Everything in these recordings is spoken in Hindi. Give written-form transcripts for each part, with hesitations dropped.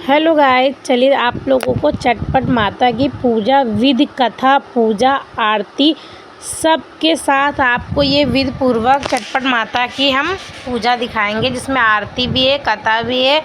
हेलो गाइस, चलिए आप लोगों को चटपट माता की पूजा विधि कथा पूजा आरती सब के साथ आपको ये विधि पूर्वक चटपट माता की हम पूजा दिखाएंगे, जिसमें आरती भी है, कथा भी है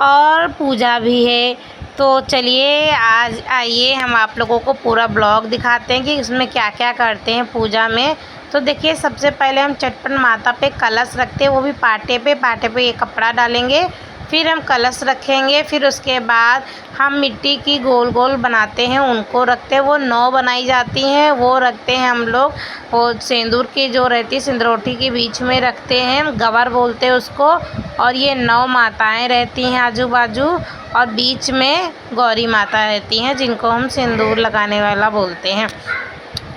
और पूजा भी है। तो चलिए आज आइए हम आप लोगों को पूरा ब्लॉग दिखाते हैं कि इसमें क्या क्या करते हैं पूजा में। तो देखिए, सबसे पहले हम चटपट माता पे कलश रखते हैं, वो भी पाटे पे ये कपड़ा डालेंगे, फिर हम कलश रखेंगे। फिर उसके बाद हम मिट्टी की गोल गोल बनाते हैं, उनको रखते हैं। वो 9 बनाई जाती हैं, वो रखते हैं हम लोग। वो सिंदूर की जो रहती है सिंदरोटी के बीच में रखते हैं, गवर बोलते हैं उसको। और ये 9 माताएं रहती हैं आजू बाजू, और बीच में गौरी माता रहती हैं, जिनको हम सिंदूर लगाने वाला बोलते हैं।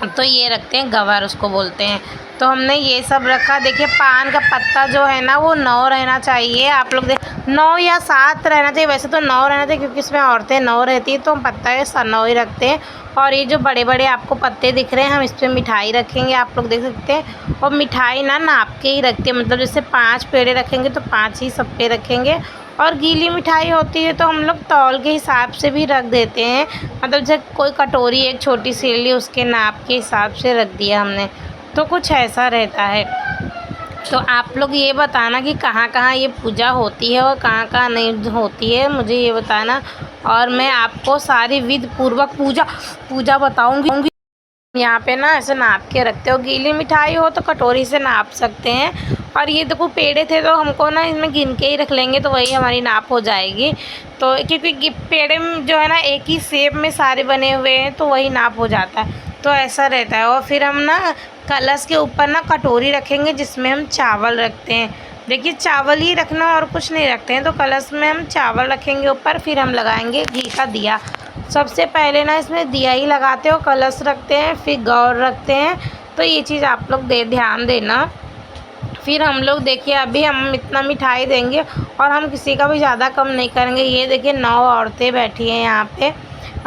तो ये रखते हैं गवर, उसको बोलते हैं। तो हमने ये सब रखा। देखिए, पान का पत्ता जो है ना, वो 9 रहना चाहिए। आप लोग 9 या 7 रहना चाहिए। वैसे तो 9 रहना चाहिए, क्योंकि इसमें औरतें 9 रहती हैं, तो हम पत्ता 9 ही रखते हैं। और ये जो बड़े बड़े आपको पत्ते दिख रहे हैं, हम इस पर मिठाई रखेंगे, आप लोग देख सकते हैं। और मिठाई ना नाप के ही रखते हैं, मतलब जैसे 5 पेड़े रखेंगे तो 5 ही सब पे रखेंगे। और गीली मिठाई होती है तो हम लोग तौल के हिसाब से भी रख देते हैं, मतलब जब कोई कटोरी एक छोटी सी ली, उसके नाप के हिसाब से रख दिया हमने। तो कुछ ऐसा रहता है। तो आप लोग ये बताना कि कहाँ कहाँ ये पूजा होती है और कहाँ कहाँ नहीं होती है, मुझे ये बताना। और मैं आपको सारी विधि पूर्वक पूजा बताऊँगी। यहाँ पे ना ऐसे नाप के रखते हो। गीली मिठाई हो तो कटोरी से नाप सकते हैं। और ये देखो, पेड़े थे तो हमको ना इसमें गिन के ही रख लेंगे, तो वही हमारी नाप हो जाएगी। तो क्योंकि पेड़े में जो है ना एक ही शेप में सारे बने हुए हैं, तो वही नाप हो जाता है। तो ऐसा रहता है। और फिर हम ना कलश के ऊपर ना कटोरी रखेंगे, जिसमें हम चावल रखते हैं। देखिए, चावल ही रखना और कुछ नहीं रखते हैं। तो कलश में हम चावल रखेंगे ऊपर, फिर हम लगाएंगे घी का दिया। सबसे पहले ना इसमें दिया ही लगाते हो, कलश रखते हैं, फिर गौर रखते हैं। तो ये चीज़ आप लोग ध्यान देना। फिर हम लोग देखिए, अभी हम इतना मिठाई देंगे और हम किसी का भी ज़्यादा कम नहीं करेंगे। ये देखिए, 9 औरतें बैठी हैं यहाँ पे,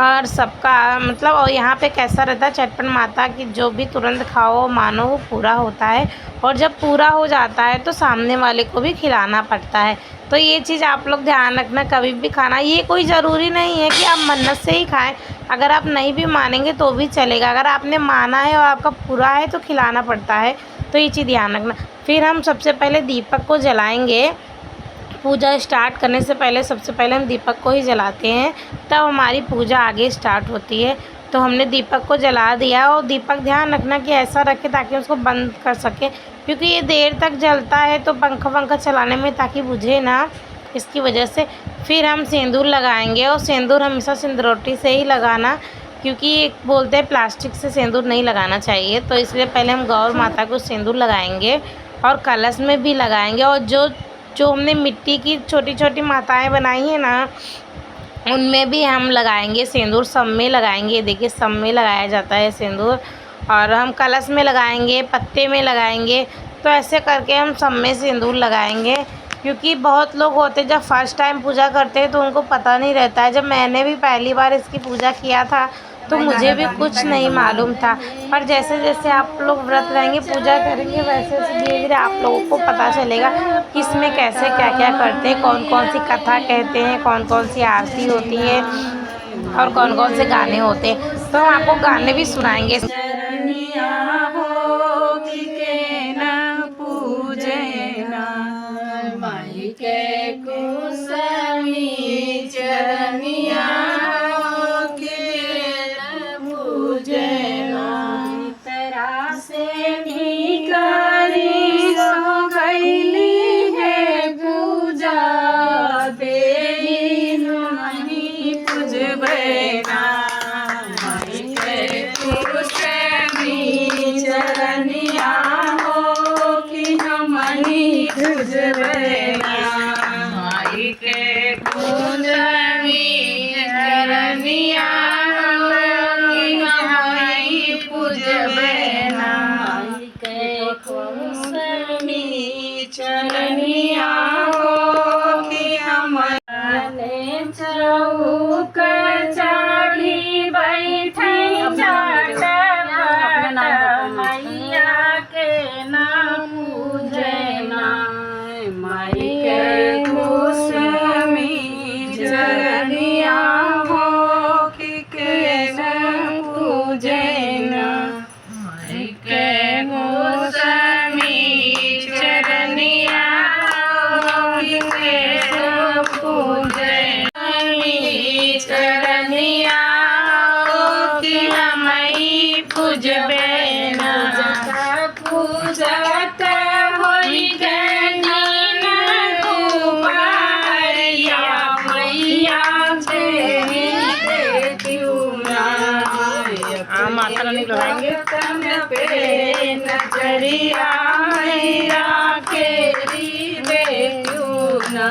और सबका मतलब। और यहाँ पे कैसा रहता है, चटपट माता की जो भी तुरंत खाओ मानो वो पूरा होता है। और जब पूरा हो जाता है तो सामने वाले को भी खिलाना पड़ता है। तो ये चीज़ आप लोग ध्यान रखना, कभी भी खाना। ये कोई ज़रूरी नहीं है कि आप मन्नत से ही खाएं। अगर आप नहीं भी मानेंगे तो भी चलेगा। अगर आपने माना है और आपका पूरा है तो खिलाना पड़ता है। तो ये चीज़ ध्यान रखना। फिर हम सबसे पहले दीपक को जलाएंगे। पूजा स्टार्ट करने से पहले सबसे पहले हम दीपक को ही जलाते हैं, तब हमारी पूजा आगे स्टार्ट होती है। तो हमने दीपक को जला दिया। और दीपक ध्यान रखना कि ऐसा रखें ताकि उसको बंद कर सके, क्योंकि ये देर तक जलता है तो पंखा चलाने में ताकि बुझे ना, इसकी वजह से। फिर हम सिंदूर लगाएंगे। और सिंदूर हमेशा सिंदरोटी से ही लगाना, क्योंकि बोलते हैं प्लास्टिक से सिंदूर नहीं लगाना चाहिए। तो इसलिए पहले हम गौर माता को सिंदूर लगाएंगे और कलश में भी लगाएंगे। और जो हमने मिट्टी की छोटी छोटी माताएं बनाई हैं ना, उनमें भी हम लगाएंगे सिंदूर, सब में लगाएंगे। देखिए, सब में लगाया जाता है सिंदूर। और हम कलश में लगाएंगे, पत्ते में लगाएंगे। तो ऐसे करके हम सब में सिंदूर लगाएंगे। क्योंकि बहुत लोग होते हैं जब फर्स्ट टाइम पूजा करते हैं तो उनको पता नहीं रहता है। जब मैंने भी पहली बार इसकी पूजा किया था तो मुझे भी कुछ नहीं मालूम था। पर जैसे जैसे आप लोग व्रत रहेंगे, पूजा करेंगे, वैसे वैसे धीरे धीरे आप लोगों को पता चलेगा कि इसमें कैसे क्या क्या करते हैं, कौन कौन सी कथा कहते हैं, कौन कौन सी आरती होती है और कौन कौन से गाने होते हैं। तो हम आपको गाने भी सुनाएंगे। चरनिया हो कि हमारे चौक चढ़ी बैठे मैया के नाम पूजना, माई के कुसमी चरण चरनिया कि हमई पूजबे ना पूजत होई गनी कुमारिया मैया तेरी देखूना। माता रानी लगाएंगे तन पे नजरिया मैया केरी देखूना।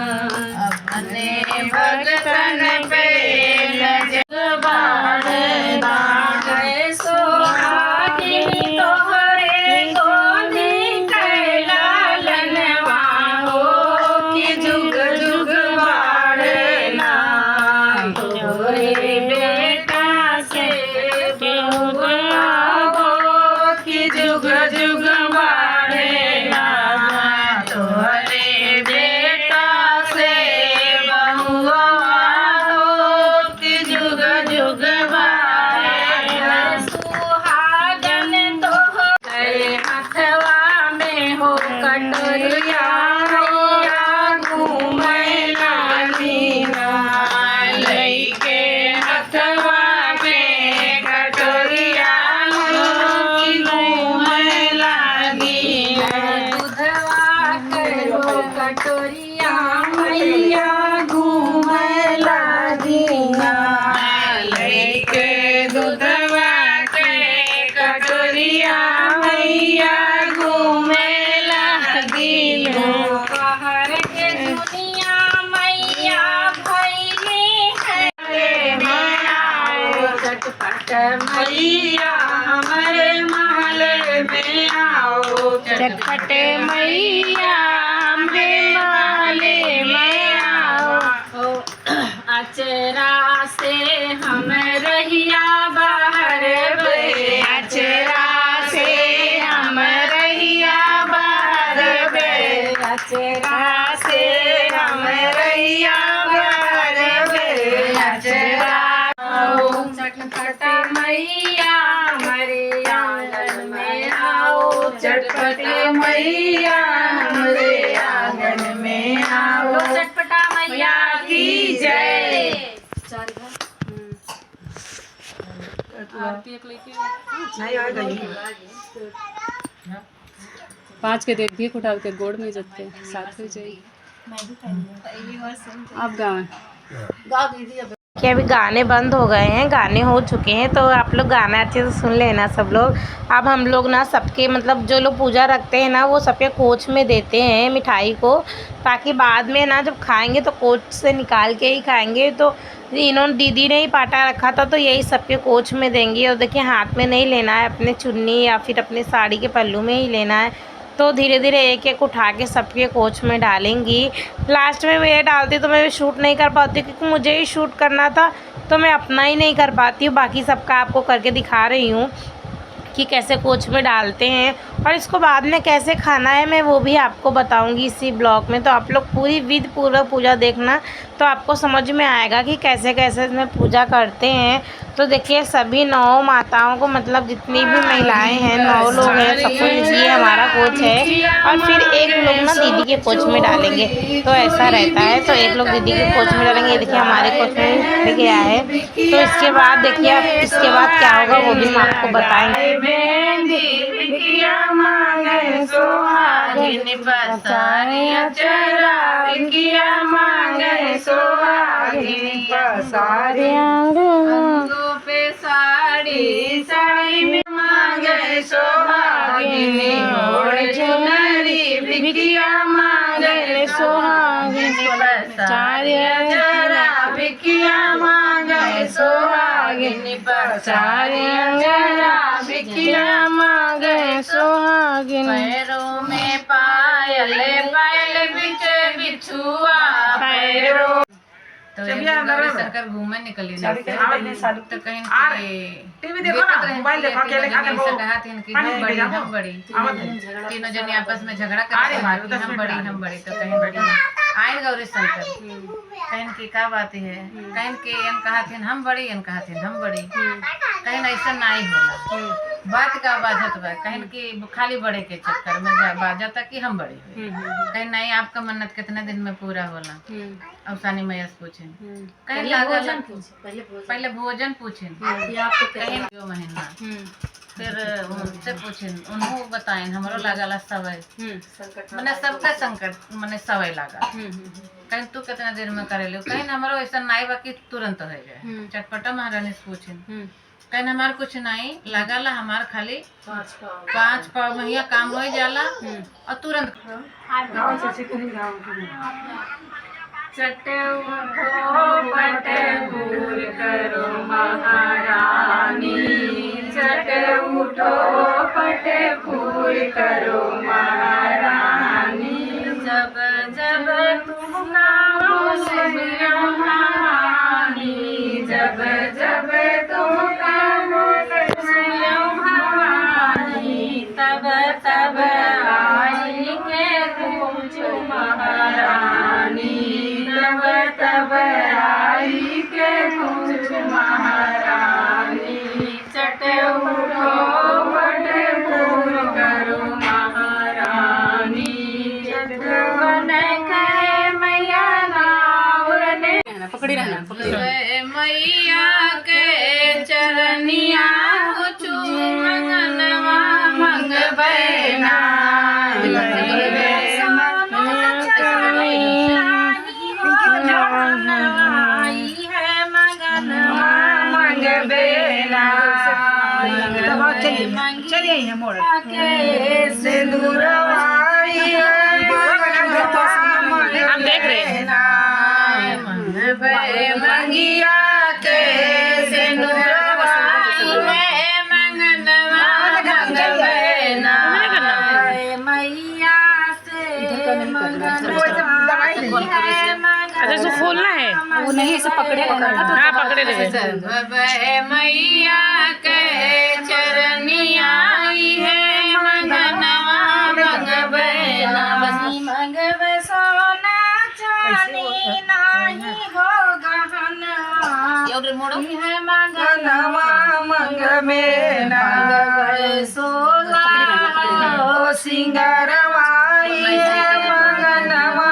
अपने भगतन पे कटोरिया मैया घूमे लागिना लेके दूधवा के कटोरिया मैया घूमे लागिना। बाहर के दुनिया मैया भैली है चटपट मैया हमारे महल में आओ चटपट मैया अचरा से हम रहिया बाहर बे अचरा से हम रहिया बाहर बे अचरा से हम रहिया बाहर बे अचरा चटपट मैया हमारे आंगन में आओ चटपट मैया हमारे आंगन में आओ चटपटा मैया की जय। पाँच के देख भी उठा के गोड़ में जते साथ में जाइए आप गाँव कि अभी गाने बंद हो गए हैं, गाने हो चुके हैं, तो आप लोग गाना अच्छे से सुन लेना सब लोग। अब हम लोग ना सबके मतलब जो लोग पूजा रखते हैं ना वो सबके कोच में देते हैं मिठाई को, ताकि बाद में ना जब खाएंगे तो कोच से निकाल के ही खाएंगे। तो इन्होंने दीदी ने ही पाटा रखा था तो यही सबके कोच में देंगी। और देखिए हाथ में नहीं लेना है, अपने चुन्नी या फिर अपने साड़ी के पल्लू में ही लेना है। तो धीरे धीरे एक एक उठा के सबके कोच में डालेंगी। लास्ट में मैं डालती तो मैं शूट नहीं कर पाती क्योंकि मुझे ही शूट करना था, तो मैं अपना ही नहीं कर पाती हूँ। बाकी सबका आपको करके दिखा रही हूँ कि कैसे कोच में डालते हैं और इसको बाद में कैसे खाना है, मैं वो भी आपको बताऊंगी इसी ब्लॉग में। तो आप लोग पूरी विधि पूर्वक पूजा देखना तो आपको समझ में आएगा कि कैसे कैसे इसमें पूजा करते हैं। तो देखिए सभी 9 माताओं को मतलब जितनी भी महिलाएं हैं 9 लोग हैं, सबको ये हमारा कोच है। और फिर एक लोग ना दीदी के कोच में डालेंगे, तो ऐसा रहता है। तो एक लोग दीदी के कोच में डालेंगे, ये देखिए हमारे कोच में गया है। तो इसके बाद देखिए अब इसके बाद क्या होगा वो भी हम आपको बताएंगे। पे साड़ी साड़ी में मांगे सोहागिनी ओढ़ चुनरी बिकिया मांगे सोहागिनी पसारिया जरा बिकिया मांगे सोहागिनी पसारिया जरा बिकिया मांगे सोहागिनी। पैरों में पायल पायल बिचे बिछुआ पैरों तो शंकर घूमने निकली ना तो कहीं टीवी देखो ना मोबाइल देखो अकेले खाने को हम बड़ी तीनों जने आपस में झगड़ा करते हैं हम बड़ी तो कहीं बड़ी आए गौरी शंकर कहीं की का बात है कहीं के अन कहा थे हम बड़ी अन कहा थे हम बड़ी कहीं ऐसा ना ही होला। बात का बाजत बा कहीं कि खाली बड़े के चक्कर में बाजता कि हम बड़े हुए कहीं नहीं आपका मन्नत कितने दिन में पूरा होला अवसानी मैया से पूछे कहीं लागल पहले भोजन पूछे कहीं जो महीना फिर उनसे पूछे उन्होंने बताए हमरो लागल सवय मैंने सबका संकट मैंने सवय लगा कहीं तू कितना देर में करेलू कहीं हमारो ऐसा नहीं बाकी तुरंत हो जाए चटपटा महारानी से पूछे कहीं हमार कुछ नहीं लागला हमार खाली 5 पाव महिया काम हो जाला और तुरंत चटे उठो पटे भूल करो महारानी चटे उठो पटे भूल करो महारानी जब जब तुम कामों से महारानी जब जब तुम कामों से महारानी तब तब आई के पूछ महारानी तब तब आई के पूछ महारानी चटे उठो बड़े फूल करो महारानी चटवन कहे मैया नावने पकड़ी रहना मैया के चरनिया कुछ मंगनवा मंगबे ना चलिए मोड़ हम देख रहे हैं मंगिया के मैया अच्छा इसको खोलना है वो नहीं ऐसे पकड़े हाँ पकड़े देवे मैया के चरनिया है मंगनवा मंगबे ना मंगबे सोना चांदी नाही हो गहनवा है मंगनवा मंगबे ना मंगबे सोना सिंगारवाई है मंगनवा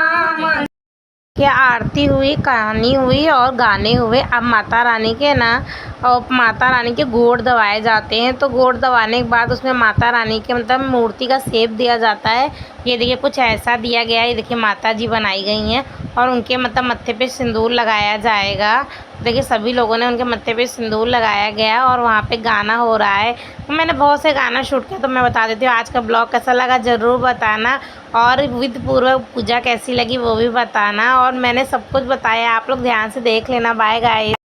कि आरती हुई, कहानी हुई और गाने हुए। अब माता रानी के ना और माता रानी के गोड़ दबाए जाते हैं। तो गोड़ दबाने के बाद उसमें माता रानी के मतलब मूर्ति का शेप दिया जाता है। ये देखिए कुछ ऐसा दिया गया है। ये देखिए माता जी बनाई गई हैं और उनके मतलब मत्थे पे सिंदूर लगाया जाएगा। देखिए सभी लोगों ने उनके मत्थे पे सिंदूर लगाया गया और वहाँ पे गाना हो रहा है। तो मैंने बहुत से गाना शूट किया तो मैं बता देती हूँ। आज का ब्लॉग कैसा लगा ज़रूर बताना और विधि पूर्वक पूजा कैसी लगी वो भी बताना। और मैंने सब कुछ बताया, आप लोग ध्यान से देख लेना। Bye guys.